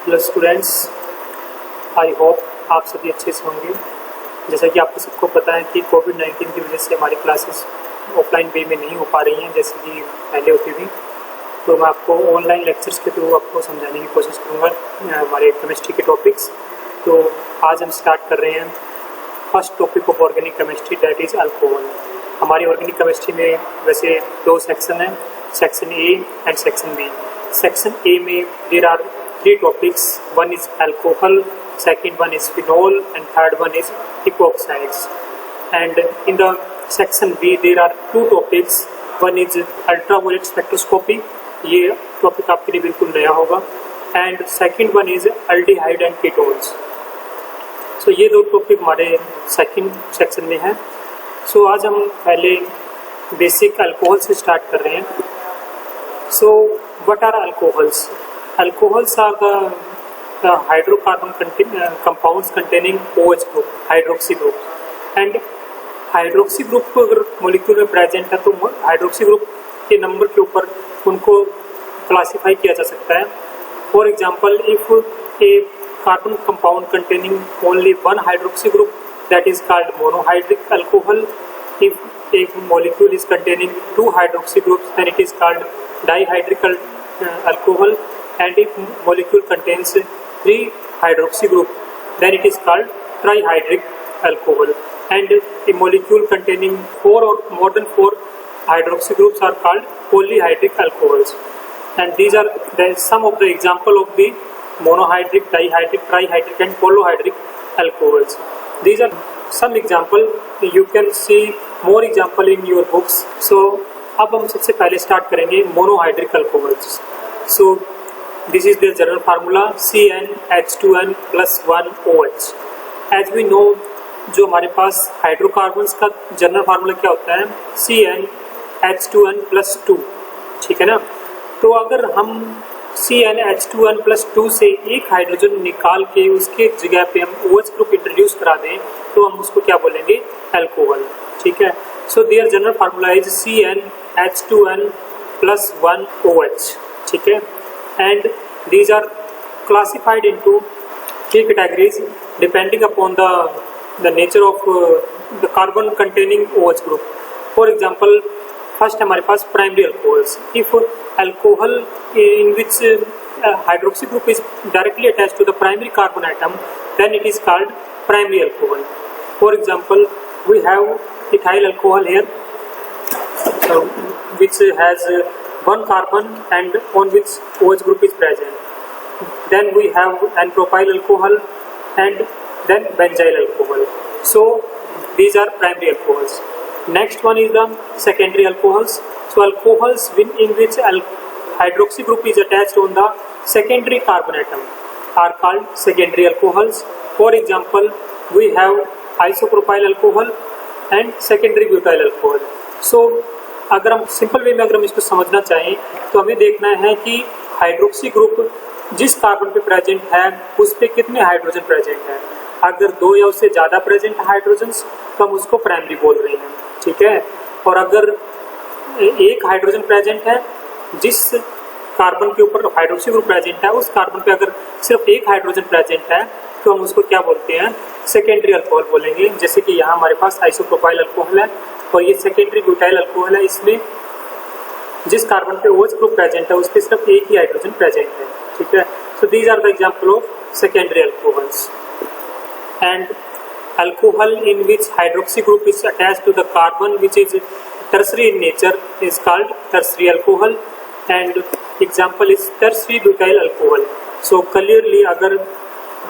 Hello students, I hope आप सभी अच्छे से होंगे। जैसा कि आपको सबको पता है कि कोविड-19 की वजह से हमारी क्लासेस ऑफलाइन वे में नहीं हो पा रही हैं जैसे कि पहले होती थी। तो मैं आपको ऑनलाइन लेक्चर्स के थ्रू आपको समझाने की कोशिश करूँगा हमारे केमिस्ट्री के टॉपिक्स। तो आज हम स्टार्ट कर रहे हैं first topic of organic chemistry, that is alcohol. हमारी ऑर्गेनिक केमिस्ट्री में वैसे दो सेक्शन हैं, section A and section B. Section A में there are three topics. One is alcohol, second one is phenol, and third one is epoxides. And in the section B there are two topics. One is ultraviolet spectroscopy, ये topic आपके लिए बिल्कुल नया होगा, and second one is aldehyde and ketones. So ये दो topic हमारे second section में हैं। So आज हम पहले बेसिक अल्कोहल से स्टार्ट कर रहे हैं। So what are alcohols? Alcohols are the hydrocarbon compounds containing OH group, hydroxy group, and hydroxy group को अगर मोलिक्यूल में प्रेजेंट है तो हाइड्रोक्सी ग्रुप के नंबर के ऊपर उनको क्लासिफाई किया जा सकता है। For example, if a carbon compound containing only one hydroxy group, that is called monohydric alcohol. If a molecule is containing two hydroxy groups, then it is called dihydric alcohol. And if molecule contains three hydroxy group, then it is called trihydric alcohol. And a molecule containing four or more than four hydroxy groups are called polyhydric alcohols. And these are some of the example of the monohydric, dihydric, trihydric and polyhydric alcohols. These are some example. You can see more example in your books. So अब हम सबसे पहले start करेंगे monohydric alcohols. So this is their general formula, CnH2n plus 1OH. As we know, जो हमारे पास hydrocarbons का general formula क्या होता है, CnH2n plus 2, ठीक है ना। तो अगर हम CnH2n plus 2 से एक हाइड्रोजन निकाल के उसके जगह पे हम OH ग्रुप इंट्रोड्यूस करा दें तो हम उसको क्या बोलेंगे, अल्कोहल, ठीक है। So their general formula is CnH2n plus 1OH, ठीक है। And these are classified into three categories depending upon the nature of the carbon containing OH group. For example, first हमारे पास primary alcohols. If alcohol in which hydroxy group is directly attached to the primary carbon atom, then it is called primary alcohol. For example, we have ethyl alcohol here, which has one carbon and on which OH group is present. Then we have n-propyl alcohol and then benzyl alcohol. So these are primary alcohols. Next one is the secondary alcohols. So alcohols in which hydroxy group is attached on the secondary carbon atom are called secondary alcohols. For example, we have isopropyl alcohol and secondary butyl alcohol. So अगर हम simple way में अगर हम इसको समझना चाहें तो हमें देखना है कि हाइड्रोक्सी ग्रुप जिस कार्बन पे प्रेजेंट है उस पे कितने हाइड्रोजन प्रेजेंट है। अगर दो या उससे ज़्यादा प्रेजेंट हाइड्रोजन्स तो हम उसको प्राइमरी बोल रहे हैं, ठीक है। और अगर एक हाइड्रोजन प्रेजेंट है जिस कार्बन के ऊपर हाइड्रोक्सी ग्रुप प्रेजेंट है, उस कार्बन पे अगर सिर्फ एक हाइड्रोजन प्रेजेंट है तो हम उसको क्या बोलते हैं, सेकेंडरी अल्कोहल बोलेंगे। जैसे कि यहाँ हमारे पास आइसोप्रोपाइल अल्कोहल है और ये सेकेंडरी ब्यूटाइल अल्कोहल है। इसमें जिस कार्बन पे OH ग्रुप प्रेजेंट है उस पर सिर्फ एक ही हाइड्रोजन प्रेजेंट है, ठीक है। So these are the example of secondary alcohols. And alcohol in which hydroxy group is attached to the carbon which is tertiary in nature is called tertiary alcohol. And example is tertiary butyl alcohol. So clearly अगर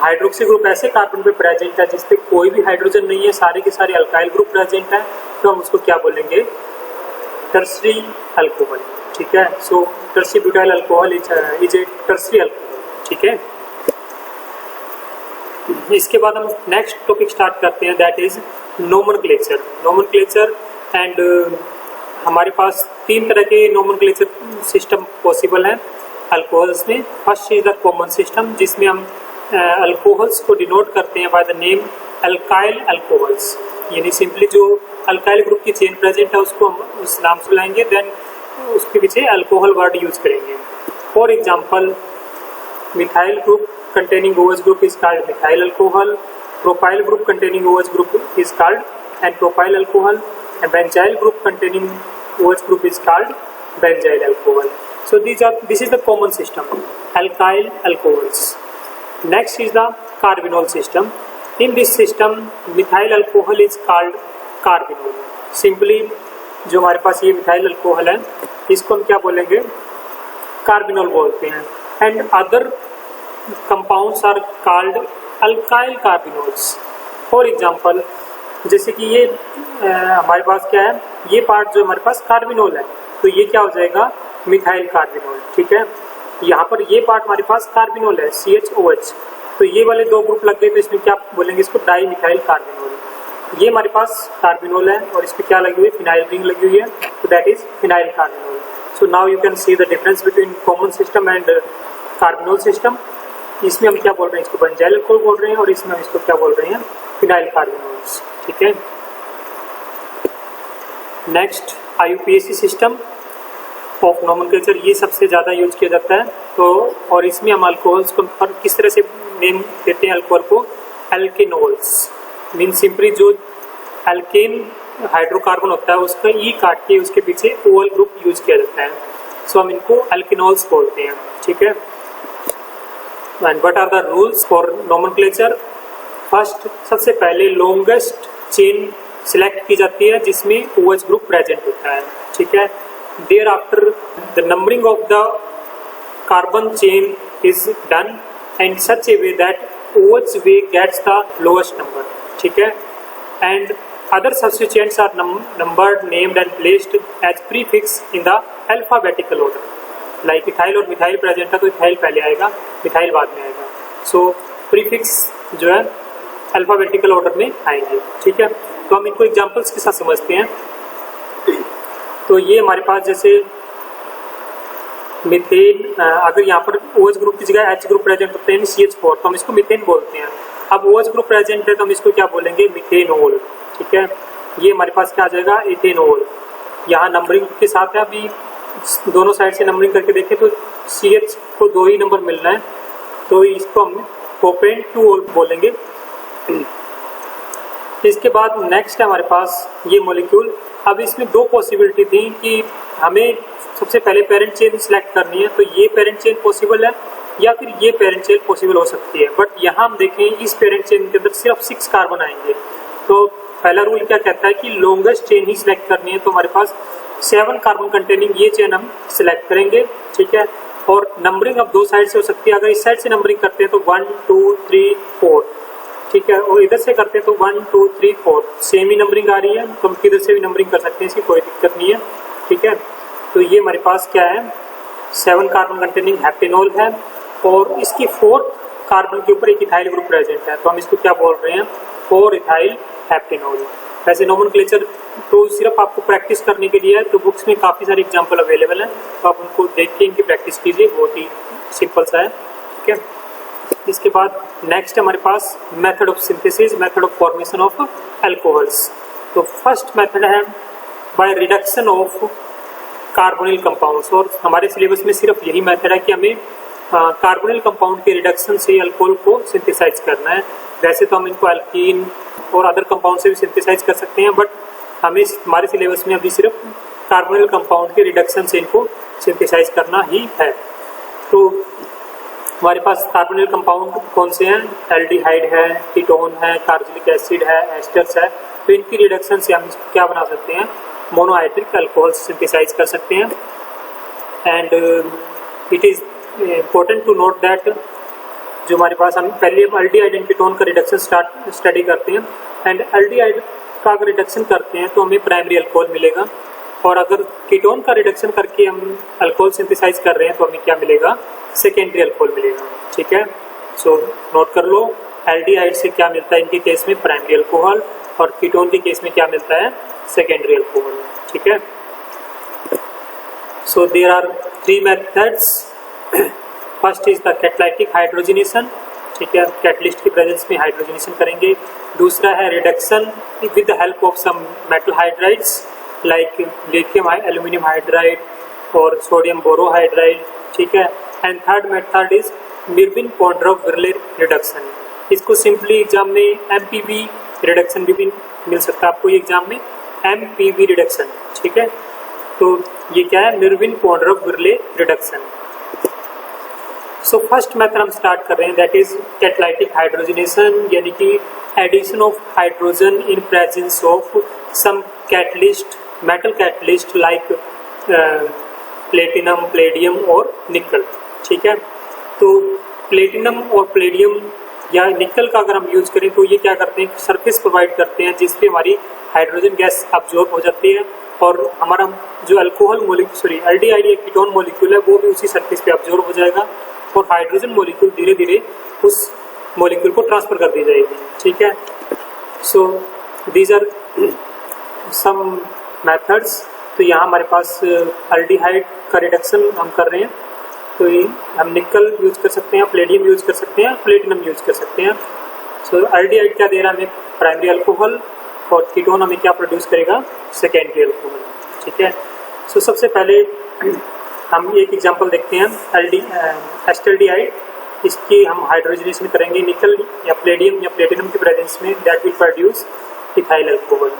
hydroxy group ऐसे carbon पे present है जिसपे कोई भी hydrogen नहीं है, सारे के सारे अल्काइल ग्रुप प्रेजेंट है, तो हम उसको क्या बोलेंगे, टर्सरी अल्कोहल, ठीक है। So tertiary butyl alcohol is a tertiary alcohol, ठीक है। इसके बाद हम नेक्स्ट टॉपिक स्टार्ट करते हैं, that is nomenclature. Nomenclature and हमारे पास तीन तरह के नोमेनक्लेचर सिस्टम पॉसिबल है अल्कोहल्स में. First is the common system जिसमें हम अल्कोहल्स को डिनोट करते हैं by the name alkyl alcohols, यानी सिंपली जो अल्काइल ग्रुप की चेन प्रेजेंट है उसको हम उस नाम से बुलाएंगे, देन उसके पीछे अल्कोहल वर्ड यूज करेंगे. For example Methyl group containing OH group is called methyl alcohol. Propyl group containing OH group is called n-propyl alcohol. And benzyl group containing OH group is called benzyl alcohol. So this is the common system, alkyl alcohols. Next is the carbinol system. In this system, methyl alcohol is called carbinol. Simply जो हमारे पास ये methyl alcohol है इसको हम क्या बोलेंगे, carbinol बोलते हैं. And other compounds are called alkyl carbinols. For example जैसे कि ये हमारे पास क्या है, ये पार्ट जो हमारे पास कार्बिनोल है तो ये क्या हो जाएगा, मिथाइल कार्बिनोल. ठीक है, यहाँ पर ये पार्ट हमारे पास कार्बिनोल है CHOH, तो ये वाले दो ग्रुप लग गए तो इसमें क्या बोलेंगे, इसको डाई मिथाइल कार्बिनोल. ये हमारे पास कार्बिनोल है और इस पर क्या लगी हुई है, फिनाइल रिंग लगी हुई है, तो that is phenyl carbinol. So now you can see the difference between common system and carbinol system. इसमें हम क्या बोल रहे हैं, इसको बेंजाइल अल्कोहल बोल रहे हैं और इसमें हम इसको क्या बोल रहे हैं, फिनाइल कार्बिनोल्स. ठीक है. Next IUPAC system of nomenclature, ये सबसे ज़्यादा यूज किया जाता है. तो और इसमें हम अल्कोहल्स को किस तरह से नेम देते हैं, अल्कोहल को एल्केनोल्स. मीन सिंपली जो एल्केन हाइड्रोकार्बन होता है उसका ई काट के उसके पीछे OL ग्रुप यूज किया जाता है, सो हम इनको एल्केनोल्स बोलते हैं. ठीक है. And what are the rules for nomenclature. First, सबसे पहले लॉन्गेस्ट चेन सिलेक्ट की जाती है जिसमें OH ग्रुप प्रेजेंट होता है. ठीक है. There after the numbering of the carbon chain is done and such a way that OH way gets the lowest number. ठीक है. And other substituents are numbered, named and placed as prefix in the alphabetical order. Like ethyl और methyl present है तो ethyl पहले आएगा, methyl बाद में आएगा. सो प्रीफिक्स जो है अल्फाबेटिकल ऑर्डर में आएंगे. ठीक है. तो हम इनको एग्जांपल्स के साथ समझते हैं. तो ये हमारे पास जैसे मीथेन, अगर यहाँ पर OH ग्रुप की जगह H ग्रुप प्रेजेंट होते हैं CH4 तो हम इसको मीथेन बोलते हैं. अब OH ग्रुप प्रेजेंट है तो हम इसको क्या बोलेंगे, मीथेनोल. ठीक है. ये हमारे पास क्या आ जाएगा, इथेनोल. यहाँ नंबरिंग के साथ है, अभी दोनों साइड से नंबरिंग करके देखें तो CH को 2 ही नंबर मिल रहा है तो इसको हम प्रोपेन-2-ओल बोलेंगे. इसके बाद नेक्स्ट है हमारे पास ये मॉलिक्यूल. अब इसमें 2 पॉसिबिलिटी थी कि हमें सबसे पहले पेरेंट चेन सिलेक्ट करनी है, तो ये पेरेंट चेन पॉसिबल है या फिर ये पेरेंट चेन पॉसिबल हो सकती है. बट यहाँ हम देखें इस पेरेंट चेन के अंदर सिर्फ 6 कार्बन आएंगे. तो पहला रूल क्या कहता है कि लॉन्गेस्ट चेन ही सिलेक्ट करनी है, तो हमारे पास 7 कार्बन कंटेनिंग ये चेन हम सिलेक्ट करेंगे. ठीक है. और नंबरिंग अब 2 साइड से हो सकती है. अगर इस साइड से नंबरिंग करते हैं तो 1 2 3 4. ठीक है. और इधर से करते हैं तो 1 2 3 4 सेम ही नंबरिंग आ रही है, तो हम किधर से भी नंबरिंग कर सकते हैं, इसकी कोई दिक्कत नहीं है. ठीक है. तो ये हमारे पास क्या है, 7 कार्बन कंटेनिंग हेप्टेनॉल है और इसकी 4th कार्बन के ऊपर एक इथाइल ग्रुप प्रेजेंट है, तो हम इसको क्या बोल रहे हैं, 4 इथाइल हेप्टेनॉल. वैसे नोमेनक्लेचर तो सिर्फ आपको प्रैक्टिस करने के लिए है, तो बुक्स में काफ़ी सारे एग्जाम्पल अवेलेबल हैं, तो आप उनको देख के इनकी प्रैक्टिस कीजिए, बहुत ही सिंपल सा है. ठीक है. इसके बाद नेक्स्ट हमारे पास method of synthesis, method of formation of alcohols. तो फर्स्ट मेथड है by reduction of carbonyl compounds, और हमारे सिलेबस में सिर्फ यही मेथड है कि हमें कार्बोनिल कंपाउंड के रिडक्शन से अल्कोहल को सिंथेसाइज करना है. वैसे तो हम इनको एल्कीन और अदर कंपाउंड से भी सिंथेसाइज कर सकते हैं, बट हमें हमारे सिलेबस में अभी सिर्फ कार्बोनिल कंपाउंड के रिडक्शन से इनको सिंथेसाइज करना ही है. तो हमारे पास कार्बोनिल कंपाउंड कौन से हैं, एल्डिहाइड है, कीटोन है, कार्बोनिक एसिड है, एस्टर्स है. तो इनकी रिडक्शन से हम क्या बना सकते हैं, मोनोहाइड्रिक अल्कोहल सिंथेसाइज कर सकते हैं. And it is important to note that जो हमारे पास हम पहले एल्डिहाइड एंड कीटोन का रिडक्शन स्टडी करते हैं, एंड एल्डिहाइड का अगर रिडक्शन करते हैं तो हमें प्राइमरी अल्कोहल मिलेगा, और अगर कीटोन का रिडक्शन करके हम अल्कोहल सिंथेसाइज कर रहे हैं तो हमें क्या मिलेगा, सेकेंडरी अल्कोहल मिलेगा. ठीक है. सो नोट कर लो, एल्डिहाइड से क्या मिलता है इनके केस में, प्राइमरी अल्कोहल, और कीटोन के केस में क्या मिलता है, सेकेंडरी अल्कोहल. ठीक है. So there are 3 methods. First is the catalytic hydrogenation. ठीक है. कैटलिस्ट की प्रेजेंस में हाइड्रोजनेशन करेंगे. दूसरा है reduction with the help of some metal hydrides like lithium aluminium hydride और सोडियम बोरोहाइड्राइड. ठीक है. And third method is Meerwein Ponndorf Verley reduction. इसको सिंपली एग्जाम में एमपीवी रिडक्शन भी मिल सकता है आपको, ये एग्जाम में एमपीवी रिडक्शन, ठीक है। तो ये क्या है, Meerwein Ponndorf Verley reduction. So first method हम स्टार्ट कर रहे हैं, दैट इज कैटालिटिक हाइड्रोजनेशन, यानी कि addition of hydrogen in presence of some catalyst, metal catalyst like platinum, palladium और निकल, ठीक है। तो प्लेटिनम और प्लेडियम या निकल का अगर हम यूज करें तो ये क्या करते हैं, सरफेस प्रोवाइड करते हैं जिसपे हमारी हाइड्रोजन गैस अब्जॉर्ब हो जाती है और हमारा जो अल्कोहल एल्डिहाइड या कीटोन मॉलिक्यूल है वो भी उसी सरफेस पे अब्जॉर्ब हो जाएगा और हाइड्रोजन मॉलिक्यूल धीरे धीरे उस मॉलिक्यूल को ट्रांसफर कर दी जाएगी, ठीक है। So these are some methods. तो यहाँ हमारे पास एल्डिहाइड का रिडक्शन हम कर रहे हैं, तो हम निकल यूज कर सकते हैं, प्लेडियम यूज कर सकते हैं, प्लेटिनम यूज कर सकते हैं। सो एल्डिहाइड क्या दे रहा है हमें, प्राइमरी अल्कोहल, और कीटोन हमें क्या प्रोड्यूस करेगा, सेकेंडरी अल्कोहल, ठीक है। सो सबसे पहले हम एक एग्जांपल देखते हैं, एस्टल्डिहाइड। इसकी हम हाइड्रोजनेशन करेंगे निकल या प्लेडियम या प्लेटिनम की प्रेजेंस में, that will produce ethyl alcohol.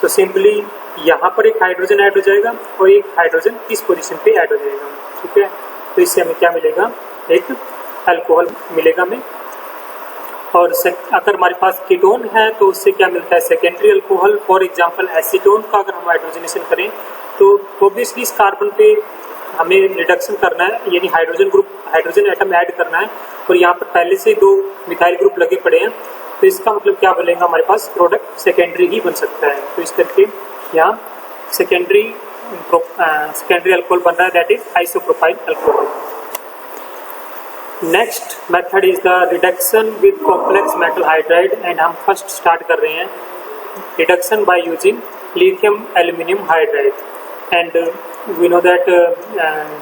So simply यहाँ पर एक हाइड्रोजन ऐड हो जाएगा और एक हाइड्रोजन इस पोजीशन पे ऐड हो जाएगा, ठीक है। तो इससे हमें क्या मिलेगा, एक अल्कोहल मिलेगा हमें। और अगर हमारे पास कीटोन है तो उससे क्या मिलता है, secondary alcohol. For example acetone का अगर हम हाइड्रोजनेशन करें तो ऑब्वियसली इस कार्बन पे हमें रिडक्शन करना है, यानी हाइड्रोजन एटम ऐड करना है, और यहाँ पर पहले से 2 मिथाइल ग्रुप लगे पड़े हैं, तो इसका मतलब क्या बनेगा, हमारे पास प्रोडक्ट सेकेंडरी ही बन सकता है। तो इस करके यहाँ सेकेंडरी अल्कोहल बन रहा है, that is isopropyl alcohol. Next method is the reduction with complex metal hydride, and हम फर्स्ट स्टार्ट कर रहे हैं reduction by using lithium aluminium hydride. And we know that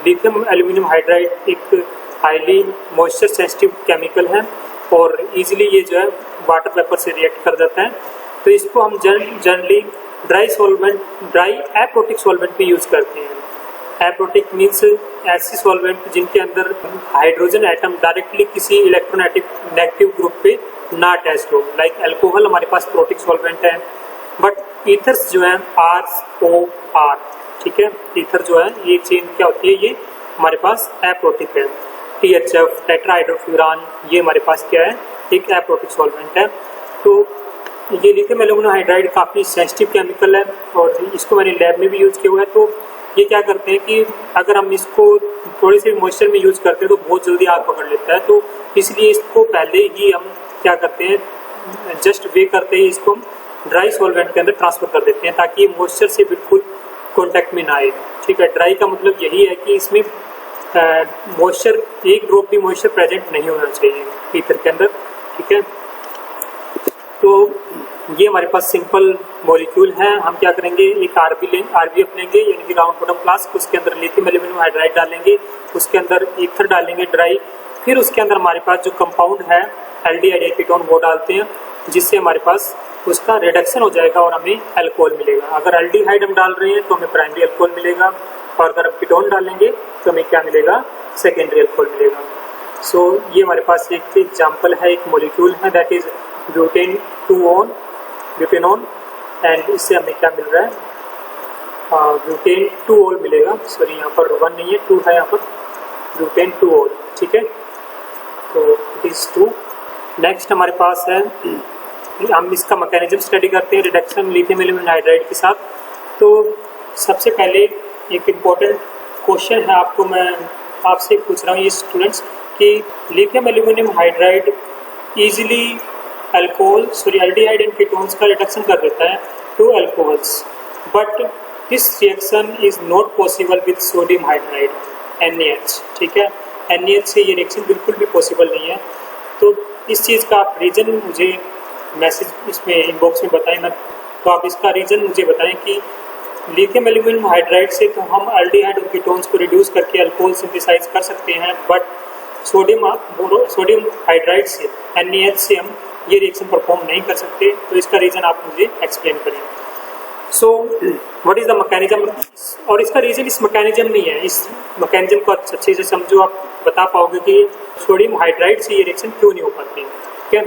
lithium aluminium hydride एक highly moisture sensitive chemical है और easily ये जो है वाटर वेपर से रिएक्ट कर जाता है। तो इसको हम जनरली ड्राई एप्रोटिक सॉल्वेंट में यूज करते हैं। एप्रोटिक मीन्स ऐसी सॉल्वेंट जिनके अंदर हाइड्रोजन एटम डायरेक्टली किसी इलेक्ट्रोनेगेटिव ग्रुप पे ना अटैच्ड हो, लाइक अल्कोहल हमारे पास प्रोटिक सॉल्वेंट है, बट ईथर्स जो है ROR, ठीक है। ईथर जो है ये चेन क्या होती है, ये हमारे पास एप्रोटिक है। THF टेट्राहाइड्रोफ्यूरान, ये हमारे पास क्या है, एक एप्रोटिक सॉल्वेंट है। तो ये लिथियम एल्यूमिनियम हाइड्राइड काफ़ी सेंसिटिव केमिकल है और इसको मैंने लैब में भी यूज़ किया हुआ है। तो ये क्या करते हैं कि अगर हम इसको थोड़ी सी मॉइस्चर में यूज़ करते हैं तो बहुत जल्दी आग पकड़ लेता है, तो इसलिए इसको पहले ही हम क्या करते हैं, जस्ट वे करते ही इसको हम ड्राई सॉल्वेंट के अंदर ट्रांसफर कर देते हैं ताकि ये मॉइस्चर से बिल्कुल कॉन्टैक्ट में ना आए, ठीक है। ड्राई का मतलब यही है कि इसमें मॉइस्चर, एक ड्रॉप भी मॉइस्चर प्रेजेंट नहीं होना चाहिए ईथर के अंदर, ठीक है। तो ये हमारे पास सिंपल मॉलिक्यूल है। हम क्या करेंगे, एक RBF लेंगे यानी कि राउंड बॉटम फ्लास्क, उसके अंदर लिथियम एल्यूमिनियम हाइड्राइड डालेंगे, उसके अंदर ईथर डालेंगे ड्राई, फिर उसके अंदर हमारे पास जो कंपाउंड है एल्डिहाइड कीटोन वो डालते हैं, जिससे हमारे पास उसका रिडक्शन हो जाएगा और हमें अल्कोहल मिलेगा। अगर एल्डिहाइड हम डाल रहे हैं तो हमें प्राइमरी अल्कोहल मिलेगा, और अगर हम कीटोन डालेंगे तो हमें क्या मिलेगा, सेकेंडरी अल्कोहल मिलेगा। सो ये हमारे पास एक एग्जाम्पल है, एक मॉलिक्यूल है, दैट इज ब्यूटेनॉन, एंड इससे हमें क्या मिल रहा है, ब्यूटेन 2-ऑल मिलेगा। सॉरी यहाँ पर 1 नहीं है, 2 है यहाँ पर, ब्यूटेन 2-ऑल, ठीक है। तो इट इज 2। नेक्स्ट हमारे पास है, हम इसका मैकेनिज्म स्टडी करते हैं रिडक्शन लिथियम एल्यूमिनियम हाइड्राइड के साथ। तो सबसे पहले एक इम्पोर्टेंट क्वेश्चन है, आपको मैं आपसे पूछ रहा हूँ ये स्टूडेंट्स, कि lithium aluminium hydride easily aldehyde and ketones का रिडक्शन कर देता है to alcohols, but this reaction is not possible with sodium hydride NaH, ठीक है। NaH से ये रिएक्शन बिल्कुल भी पॉसिबल नहीं है। तो इस चीज़ का आप रीज़न मुझे मैसेज इसमें इनबॉक्स में बताएं मत, तो आप इसका रीज़न मुझे बताएं कि लिथियम एल्यूमिनियम हाइड्राइड से तो हम एल्डिहाइड और कीटोन्स को रिड्यूस करके अल्कोहल सिंथेसाइज कर सकते हैं, बट सोडियम हाइड्राइड से NaH से हम ये रिएक्शन परफॉर्म नहीं कर सकते। तो इसका रीज़न आप मुझे एक्सप्लेन करें। सो व्हाट इज द मैकेनिज्म, और इसका रीजन इस मैकेनिज्म में है। इस मैकेनिज्म को अच्छे से समझो, आप बता पाओगे कि सोडियम हाइड्राइड से ये रिएक्शन क्यों नहीं हो पाती है। ठीक है,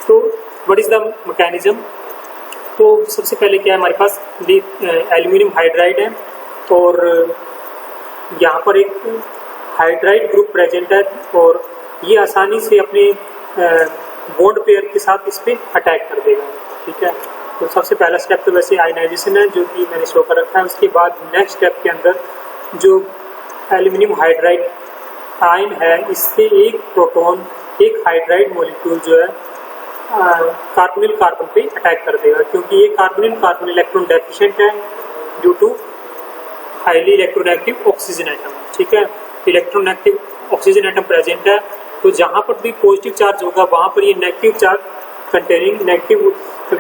तो व्हाट इज द मैकेनिज्म। तो सबसे पहले क्या है, हमारे पास एल्यूमिनियम हाइड्राइड है और यहाँ पर एक हाइड्राइड ग्रुप प्रेजेंट है और ये आसानी से अपने बॉन्ड पेयर के साथ इस पर अटैक कर देगा। ठीक है, तो सबसे पहला स्टेप तो वैसे आयनाइजेशन है जो कि मैंने शो कर रखा है। उसके बाद नेक्स्ट स्टेप के अंदर जो एल्यूमिनियम हाइड्राइड आयन है, इससे एक प्रोटॉन एक हाइड्राइड मॉलिक्यूल जो है कार्बोनिल कार्बन पे अटैक कर देगा, क्योंकि ये कार्बोनिल कार्बन इलेक्ट्रॉन डेफिशिएंट है due to highly electronegative oxygen atom. ठीक है, इलेक्ट्रोनेगेटिव ऑक्सीजन एटम प्रेजेंट है, तो जहाँ पर भी पॉजिटिव चार्ज होगा वहाँ पर ये negative charge containing negative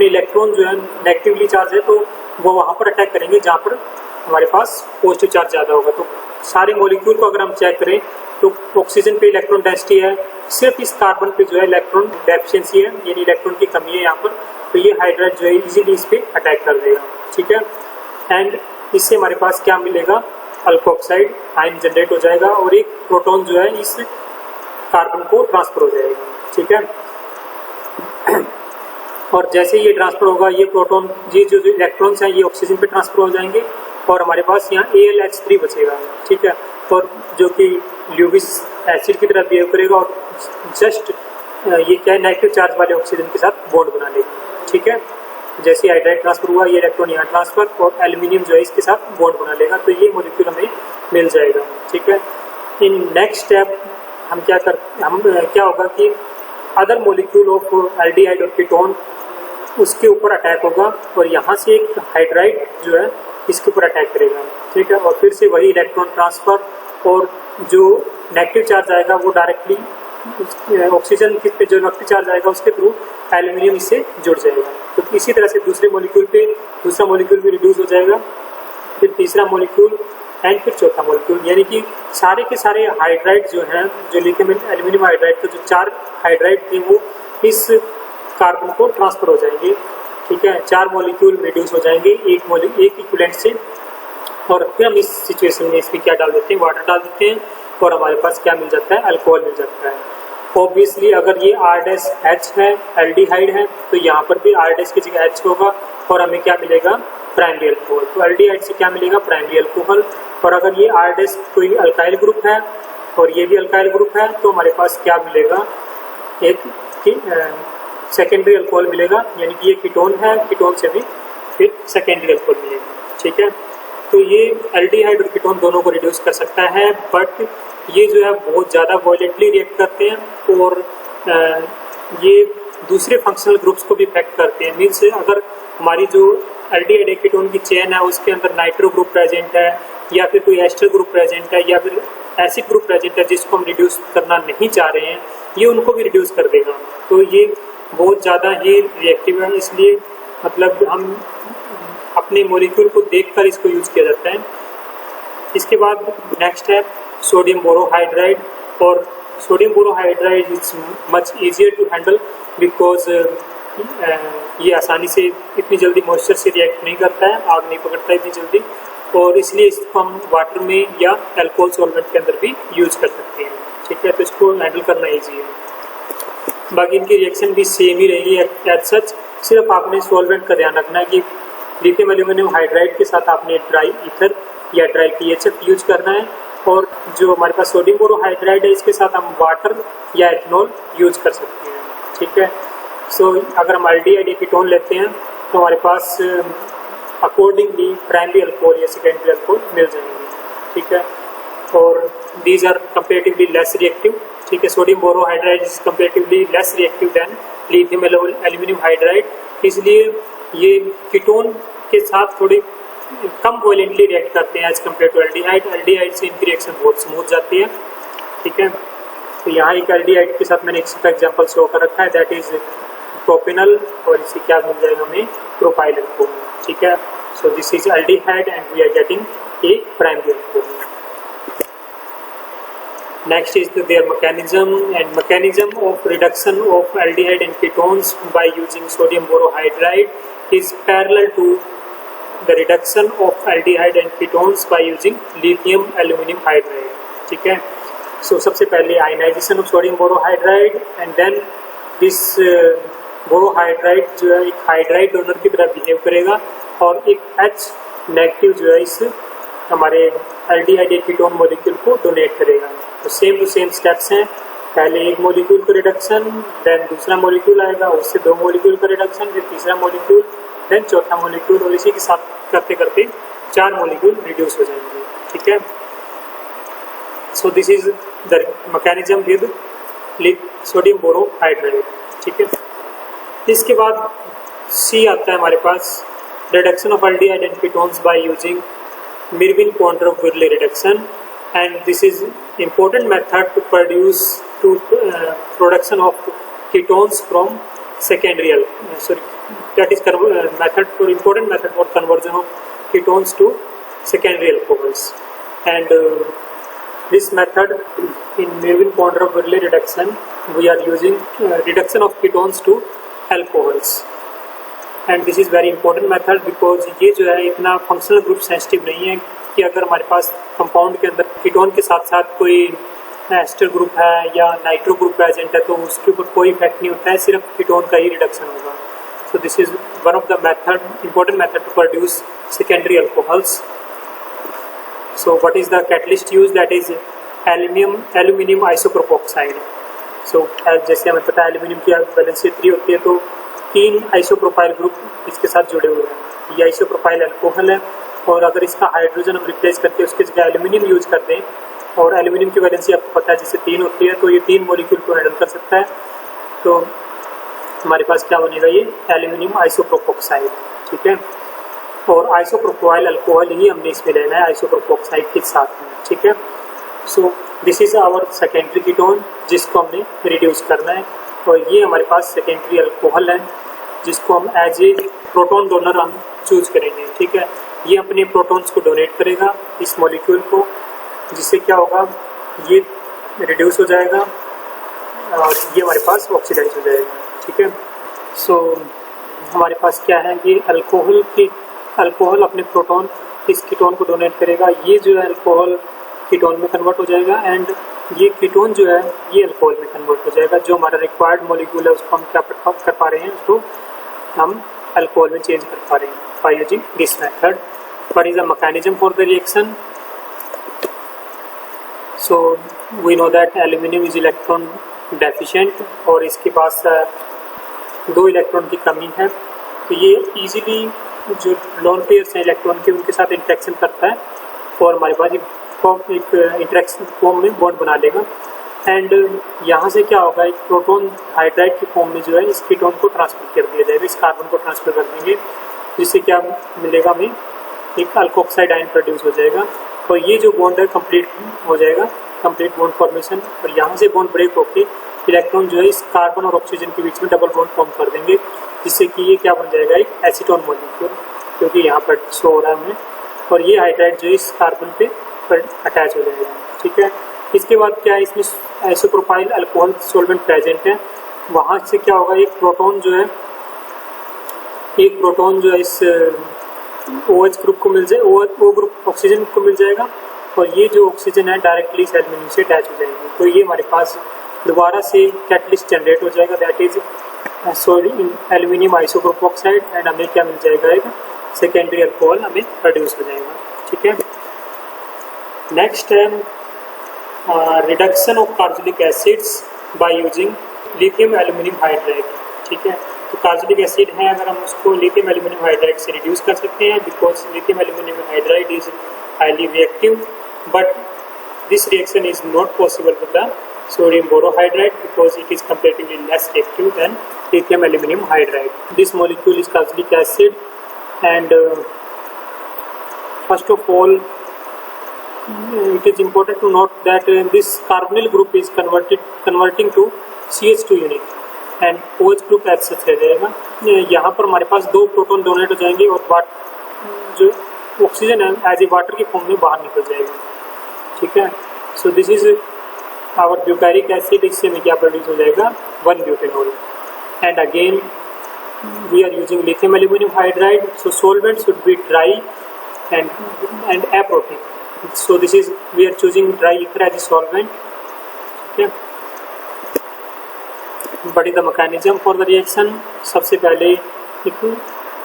electron जो है नेगेटिवली चार्ज है, तो वो वहाँ पर अटैक करेंगे जहाँ पर हमारे पास पॉजिटिव चार्ज ज़्यादा होगा। तो सारे मॉलिक्यूल को अगर हम चेक करें तो ऑक्सीजन पे इलेक्ट्रॉन डेंसिटी है, सिर्फ इस कार्बन पे जो है इलेक्ट्रॉन डेफिशिएंसी है, यानी इलेक्ट्रॉन की कमी है यहाँ पर, तो ये हाइड्राइड जो है इजीली इस पर अटैक कर देगा। ठीक है, एंड इससे हमारे पास क्या मिलेगा, अल्कोक्साइड आयन जनरेट हो जाएगा और एक प्रोटॉन जो है इस कार्बन को ट्रांसफर हो जाएगा। ठीक है, और जैसे ये ट्रांसफर होगा ये प्रोटॉन, ये जो इलेक्ट्रॉन्स हैं ये ऑक्सीजन पे ट्रांसफर हो जाएंगे और हमारे पास यहाँ AlH3 बचेगा। ठीक है, और जो कि ल्यूविस एसिड की तरह बिहेव करेगा और जस्ट ये क्या है, नेगेटिव चार्ज वाले ऑक्सीजन के साथ बॉन्ड बना लेगा। ठीक है, जैसे हाइड्राइड ट्रांसफर हुआ ये इलेक्ट्रॉन यहाँ ट्रांसफर और एल्यूमिनियम जो है इसके साथ बॉन्ड बना लेगा, तो ये मॉलिक्यूल हमें मिल जाएगा। ठीक है, इन नेक्स्ट स्टेप हम क्या होगा कि अदर मॉलिक्यूल ऑफ एल्डिहाइड और कीटोन उसके ऊपर अटैक होगा और यहाँ से एक हाइड्राइड जो है इसके ऊपर अटैक करेगा। ठीक है, और फिर से वही इलेक्ट्रॉन ट्रांसफर और जो नेगेटिव चार्ज आएगा वो डायरेक्टली ऑक्सीजन पे जो नेगेटिव चार्ज आएगा उसके थ्रू एल्यूमिनियम इससे जुड़ जाएगा। तो इसी तरह से दूसरे मॉलिक्यूल पे दूसरा मॉलिक्यूल भी रिड्यूस हो जाएगा, फिर तीसरा मॉलिक्यूल एंड फिर चौथा मॉलिक्यूल, यानी कि सारे के सारे हाइड्राइड जो हैं, जो लिथियम एल्यूमिनियम हाइड्राइड के जो 4 हाइड्राइड थे वो इस कार्बन को ट्रांसफर हो जाएंगे। ठीक है, 4 मॉलिक्यूल रिड्यूस हो जाएंगे एक इक्विवेलेंट से, और फिर हम इस सिचुएशन में इसमें क्या डाल देते हैं, वाटर डाल देते हैं और हमारे पास क्या मिल जाता है, अल्कोहल मिल जाता है। ऑब्वियसली अगर ये R-H है, एल्डिहाइड है, तो यहाँ पर भी R- की जगह H होगा और हमें क्या मिलेगा, प्राइमरी अल्कोहल। तो एल्डिहाइड से क्या मिलेगा, प्राइमरी अल्कोहल। और अगर ये R- कोई अल्काइल ग्रुप है और ये भी अल्काइल ग्रुप है, तो हमारे पास क्या मिलेगा, एक सेकेंडरी अल्कोहल मिलेगा, यानी कि ये कीटोन है, कीटोन से भी फिर सेकेंडरी अल्कोहल मिलेगा। ठीक है, तो ये एल्डिहाइड और कीटोन दोनों को रिड्यूस कर सकता है, बट ये जो है बहुत ज़्यादा वायलेंटली रिएक्ट करते हैं और ये दूसरे फंक्शनल ग्रुप्स को भी इफेक्ट करते हैं। मीन्स अगर हमारी जो एल्डिहाइड कीटोन की चेन है उसके अंदर नाइट्रो ग्रुप प्रेजेंट है या फिर कोई एस्टर ग्रुप प्रेजेंट है या फिर एसिड ग्रुप प्रेजेंट है जिसको हम रिड्यूस करना नहीं चाह रहे हैं, ये उनको भी रिड्यूस कर देगा। तो ये बहुत ज़्यादा ही रिएक्टिव है, इसलिए मतलब हम अपने मॉलिक्यूल को देखकर इसको यूज़ किया जाता है। इसके बाद नेक्स्ट है सोडियम बोरोहाइड्राइड, और sodium borohydride is much easier to handle because ये आसानी से इतनी जल्दी मॉइस्चर से रिएक्ट नहीं करता है, आग नहीं पकड़ता है इतनी जल्दी, और इसलिए इसको हम वाटर में या अल्कोहल सॉल्वेंट के अंदर भी यूज कर सकते हैं। ठीक है, तो इसको हैंडल करना ईजी है। बाकी इनकी रिएक्शन भी सेम ही रहेगी एज सच, सिर्फ आपने सॉल्वेंट का ध्यान रखना है कि लिथियम एल्यूमिनियम हाइड्राइड के साथ आपने ड्राई ईथर या ड्राई PHF यूज करना है, और जो हमारे पास सोडियम बोरोहाइड्राइड है इसके साथ हम वाटर या एथनॉल यूज कर सकते हैं। ठीक है, सो अगर हम एल्डिहाइड कीटोन लेते हैं तो हमारे पास अकॉर्डिंगली प्राइमरी अल्कोहल या सेकेंडरी अल्कोहल मिल जाएंगे। ठीक है, और these are comparatively less reactive. ठीक है, sodium borohydride is comparatively less reactive than lithium aluminium hydride, इसलिए ये कीटोन के साथ थोड़ी कम वॉयलेंटली रिएक्ट करते हैं as compare to aldehyde. Aldehyde से इनकी रिएक्शन बहुत स्मूथ जाती है। ठीक है, तो यहाँ एक एल्डिहाइड के साथ मैंने इसका एग्जांपल शो कर रखा है, दैट इज प्रोपेनल, और इसी क्या मिल जाएगा हमें, प्रोपाइल अल्कोहल। ठीक है, so this is aldehyde and we are getting a primary alcohol. Next is their mechanism of reduction of aldehyde and ketones by using sodium borohydride is parallel to the reduction of aldehyde and ketones by using lithium aluminium hydride. ठीक है, सो सबसे पहले ionization of sodium borohydride and then this borohydride जो है एक hydride donor की तरह बिहेव करेगा और एक H नेगेटिव जो है इस हमारे एल्डिहाइड कीटोन मॉलिक्यूल को डोनेट करेगा। तो सेम टू सेम स्टेप्स हैं, पहले एक मॉलिक्यूल का रिडक्शन, देन दूसरा मॉलिक्यूल आएगा, उससे दो मॉलिक्यूल का रिडक्शन, फिर तीसरा मॉलिक्यूल, देन चौथा मॉलिक्यूल, और इसी के साथ करते करते 4 मॉलिक्यूल रिड्यूस हो जाएंगे। ठीक है, so this is the mechanism with sodium borohydride. ठीक है, इसके बाद C आता है हमारे पास, reduction of aldehyde and ketones by using Mirvin-Pontrop-Verley reduction, and this is important method to production of ketones from secondary that is method for important method for conversion of ketones to secondary alcohols, and this method in Mirvin-Pontrop-Verley reduction we are using reduction of ketones to alcohols, and this is very important method because ये जो है इतना functional group sensitive नहीं है कि अगर हमारे पास compound के अंदर कीटोन के साथ साथ कोई एस्टर ग्रुप है या नाइट्रो ग्रुप प्रेजेंट है तो उसके ऊपर कोई इफेक्ट नहीं होता है, सिर्फ कीटोन का ही रिडक्शन होगा। So this is one of the method important method to produce secondary alcohols. So what is the catalyst use, that is aluminium isopropoxide. सो जैसे हमें पता है एल्यूमिनियम की वैलेंसी 3 होती है, तो 3 आइसोप्रोपाइल ग्रुप इसके साथ जुड़े हुए हैं। ये आइसोप्रोपाइल अल्कोहल है, और अगर इसका हाइड्रोजन हम रिप्लेस करके उसकी जगह एल्यूमिनियम यूज कर दें, और एल्यूमिनियम की वैलेंसी आपको पता है जैसे 3 होती है, तो ये 3 मॉलिक्यूल को हैंडल कर सकता है। तो हमारे पास क्या बनेगा, ये एल्यूमिनियम आइसोप्रोपोक्साइड। ठीक है, और आइसोप्रोपाइल अल्कोहल ही हमने इसमें लेना है आइसोप्रोपोक्साइड के साथ में। ठीक है, so this is our secondary ketone जिसको हमने रिड्यूस करना है, और ये हमारे पास सेकेंडरी अल्कोहल है जिसको हम एज ए प्रोटॉन डोनर हम चूज करेंगे। ठीक है, ये अपने प्रोटॉन्स को डोनेट करेगा इस मॉलिक्यूल को, जिससे क्या होगा, ये रिड्यूस हो जाएगा और ये हमारे पास ऑक्सीडाइज हो जाएगा। ठीक है, सो हमारे पास क्या है, ये अल्कोहल अपने प्रोटॉन इस कीटोन को डोनेट करेगा, ये जो है अल्कोहल कीटोन में कन्वर्ट हो जाएगा, एंड ये कीटोन जो है ये अल्कोहल में कन्वर्ट हो जाएगा। जो हमारा रिक्वायर्ड मॉलिक्यूल है उसको हम क्या कर पा रहे हैं, उसको हम अल्कोहल में चेंज कर पा रहे हैं by using this method. What is the mechanism for the reaction? So we know that aluminium is electron deficient, और इसके पास 2 इलेक्ट्रॉन की कमी है, तो ये इजीली जो लोन पेयर्स हैं इलेक्ट्रॉन के उनके साथ इंटरेक्शन करता है, और हमारे पास एक इंटरेक्शन फॉर्म में बॉन्ड बना लेगा, एंड यहाँ से क्या होगा, एक प्रोटॉन हाइड्राइड की फॉर्म में जो है इस कीटोन को ट्रांसफर कर दिया जाएगा, इस कार्बन को ट्रांसफर कर देंगे, जिससे क्या मिलेगा, हमें एक अल्कोक्साइड आयन प्रोड्यूस हो जाएगा, और ये जो बॉन्ड है कंप्लीट हो जाएगा, कंप्लीट बॉन्ड फॉर्मेशन, और यहाँ से बॉन्ड ब्रेक होकर इलेक्ट्रॉन जो है इस कार्बन और ऑक्सीजन के बीच में डबल बॉन्ड फॉर्म कर देंगे, जिससे कि ये क्या बन जाएगा, एक एसीटोन मॉलिक्यूल, क्योंकि यहाँ पर शो हो रहा है हमें, और ये हाइड्राइड जो है इस कार्बन पे अटैच हो जाएगा। ठीक है, इसके बाद क्या है, इसमें आइसोप्रोपाइल अल्कोहल सॉल्वेंट प्रेजेंट है, वहाँ से क्या होगा, एक प्रोटॉन जो है इस OH ग्रुप को मिल जाए, O ग्रुप ऑक्सीजन को मिल जाएगा, और ये जो ऑक्सीजन है डायरेक्टली इस एल्यूमिनियम से अटैच हो जाएगी, तो ये हमारे पास दोबारा से कैटलिस्ट जनरेट हो जाएगा, दैट इज एल्यूमिनियम आइसोप्रोपोक्साइड, एंड हमें क्या मिल जाएगा, एक सेकेंडरी अल्कोहल हमें प्रोड्यूस हो जाएगा। ठीक है, नेक्स्ट है reduction of carbonic acids bye using lithium aluminium hydride. ठीक है, तो कार्बोनिक एसिड है, अगर हम उसको लिथियम एल्यूमिनियम हाइड्राइड से रिड्यूस कर सकते हैं, because lithium aluminium hydride is highly reactive, but this reaction is not possible with the sodium borohydride because it is comparatively less reactive than lithium aluminum hydride. This molecule is carbonic acid, and first of all it is important to note that this carbonyl group is converting to CH2 unit and OH group as such रह जाएगा। यहाँ पर हमारे पास 2 proton donate हो जाएंगे और जो oxygen है एज ए वाटर की फॉर्म में बाहर निकल जाएगा। ठीक है, so this is our butyric acid, इससे में क्या प्रोड्यूस हो जाएगा, 1 butanol, and again we are using lithium aluminum hydride, so solvent should be dry and aprotic. So this is, we are choosing dry ether as a solvent. Okay, what is the mechanism for the reaction? सबसे पहले एक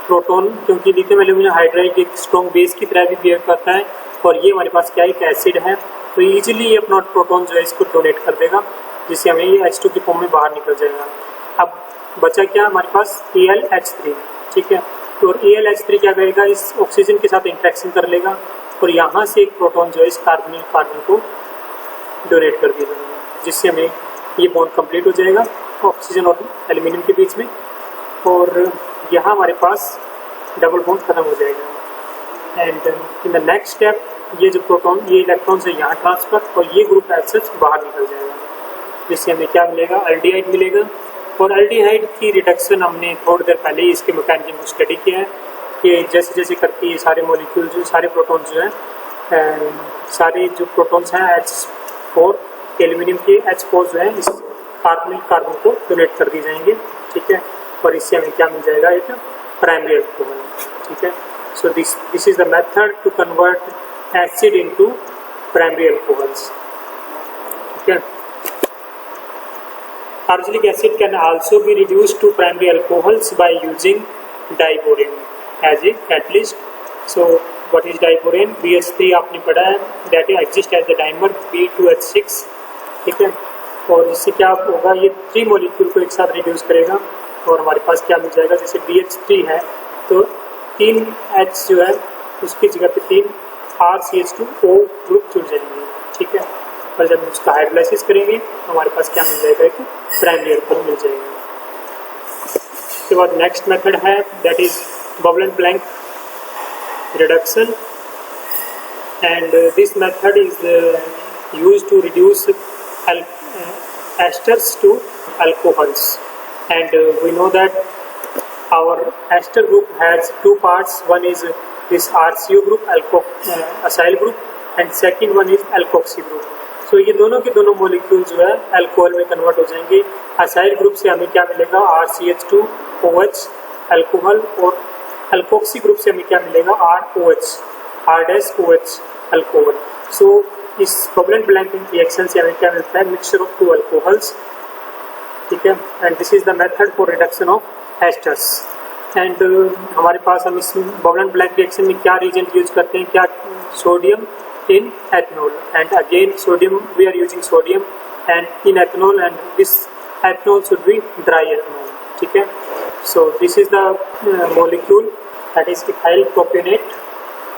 proton, क्योंकि lithium aluminium hydride एक strong base की तरह भी behave करता है और ये हमारे पास क्या एक एसिड है, तो इजीली ये अपना प्रोटॉन जो है इसको डोनेट कर देगा, जिससे हमें ये H2 की फॉर्म में बाहर निकल जाएगा। अब बचा क्या हमारे पास AlH3, ठीक है, तो AlH3 क्या करेगा, इस ऑक्सीजन के साथ इंटरेक्शन कर लेगा और यहाँ से एक प्रोटॉन जो है इस कार्बन को डोनेट कर दिया जाएगा, जिससे हमें ये बॉन्ड कंप्लीट हो जाएगा ऑक्सीजन और एल्यूमिनियम के बीच में, और यहाँ हमारे पास डबल बॉन्ड खत्म हो जाएगा। And in the next step ये जो प्रोटॉन, ये इलेक्ट्रॉन से यहाँ ट्रांसफर और ये ग्रुप एज सच बाहर निकल जाएगा, जिससे हमें क्या मिलेगा, एल्डिहाइड मिलेगा। और एल्डिहाइड की रिडक्शन हमने थोड़ी देर पहले ही इसके मैकेनिज्म को स्टडी किया है कि जैसे जैसे करके ये सारे मॉलिक्यूल जो सारे प्रोटॉन जो हैं, सारे जो प्रोटॉन्स हैं H4 एल्यूमिनियम के H4 जो है इस कार्बन को डोनेट कर दिए जाएंगे, ठीक है, और इससे हमें क्या मिल जाएगा, एक प्राइमरी अल्कोहल, ठीक है। So this is the method to convert acid into primary alcohols, ठीक है। Arsenic acid can also be reduced to primary alcohols by using diborane as a catalyst. So what is diborane? BH3 आपने पढ़ा है, that exists as the dimer B2H6, ठीक है, और इससे क्या होगा, ये 3 मॉलिक्यूल को एक साथ रिड्यूस करेगा और हमारे पास क्या मिल जाएगा, जैसे BH3 है तो 3 H जो है उसकी जगह पे 3 RCH2O ग्रुप जुड़ जाएंगे, ठीक है, और जब हम उसका हाइड्रोलाइसिस करेंगे तो हमारे पास क्या मिल जाएगा, एक प्राइमरी अल्कोहल मिल जाएगा। उसके बाद नेक्स्ट मेथड है, that is Bouveault and Blanc reduction, and this method is used to reduce esters to alcohols, and we know that our ester group has 2 parts. One is this RCO group, acyl group, and second one is alkoxy group. So ये दोनों के दोनों molecule जो है alcohol में convert हो जाएंगे। Acyl group से हमें क्या मिलेगा, RCH2OH अल्कोहल, और अल्कोक्सी ग्रुप से हमें क्या मिलेगा, R-OH अल्कोहल। सो इस बबल एंड ब्लैंक रिएक्शन से हमें क्या मिलता है, मिक्सचर ऑफ 2 अल्कोहल्स, ठीक है, and this is the method for reduction of esters. And हमारे पास हम इस बबल एंड ब्लैंक रिएक्शन में क्या रीजेंट यूज करते हैं, क्या, sodium in ethanol, and again sodium, we are using sodium and in ethanol, and this ethanol should be dry ethanol, ठीक है। So this is the molecule that is ethyl propanoate.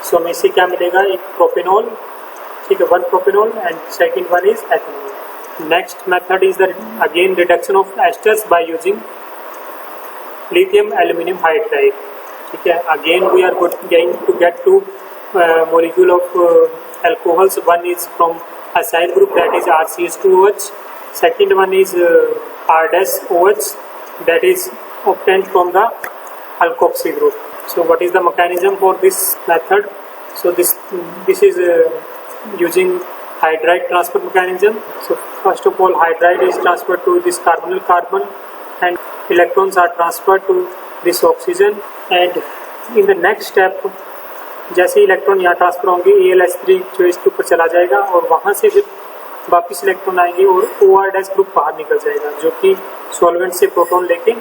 सो हमें इससे क्या मिलेगा, एक प्रोपेनॉल, ठीक है, 1 propanol, and second one is ethanol. Next method is the again reduction of esters by using lithium aluminum hydride, ठीक है। Again we are going to get 2 molecule of alcohols. One is from acyl group, that is RCH2OH. Second one is R-OH, that is obtained from the alkoxy group. So what is the mechanism for this method? So this is using hydride transfer mechanism. So first of all, hydride is transferred to this carbonyl carbon, and electrons are transferred to this oxygen, and in the next step जैसे electron यहाँ transfer होंगे, AlH3 जो इसके ऊपर चला जाएगा और वहाँ से फिर वापिस इलेक्ट्रॉन आएंगे और OR- ग्रुप बाहर निकल जाएगा, जो कि सॉल्वेंट से प्रोटॉन लेके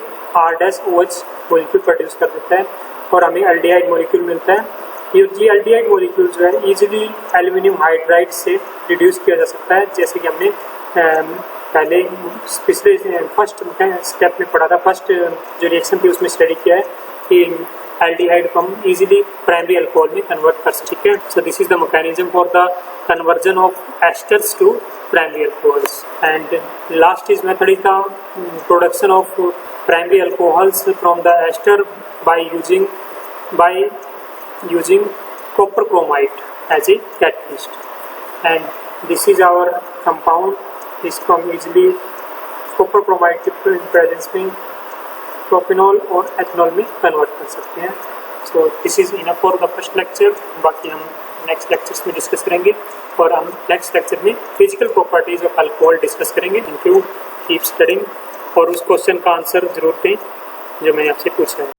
R-OH मॉलिक्यूल प्रोड्यूस कर देता है और हमें एल्डिहाइड मॉलिक्यूल मिलता है। ये एल्डिहाइड मॉलिक्यूल जो है इजीली एल्यूमिनियम हाइड्राइड से रिड्यूस किया जा सकता है, जैसे कि हमने पहले पिछले फर्स्ट स्टेप में पढ़ा था, फर्स्ट जो रिएक्शन थी उसमें स्टडी किया है कि एल्डिहाइड को हम इजीली प्राइमरी अल्कोहल में कन्वर्ट कर सकते हैं। So this is the mechanism for the conversion of esters to primary alcohols, and last is method is the production of primary alcohols from the ester by using copper chromite as a catalyst, and this is our compound is from easily copper chromite के presence में propanol और ethanol में convert कर सकते हैं। So this is enough for the first lecture, बाकी हम next lectures में discuss करेंगे और हम next lecture में physical properties of alcohol discuss करेंगे। Thank you, keep studying और उस question का आंसर जरूर दें। जो मैंने आपसे पूछा है।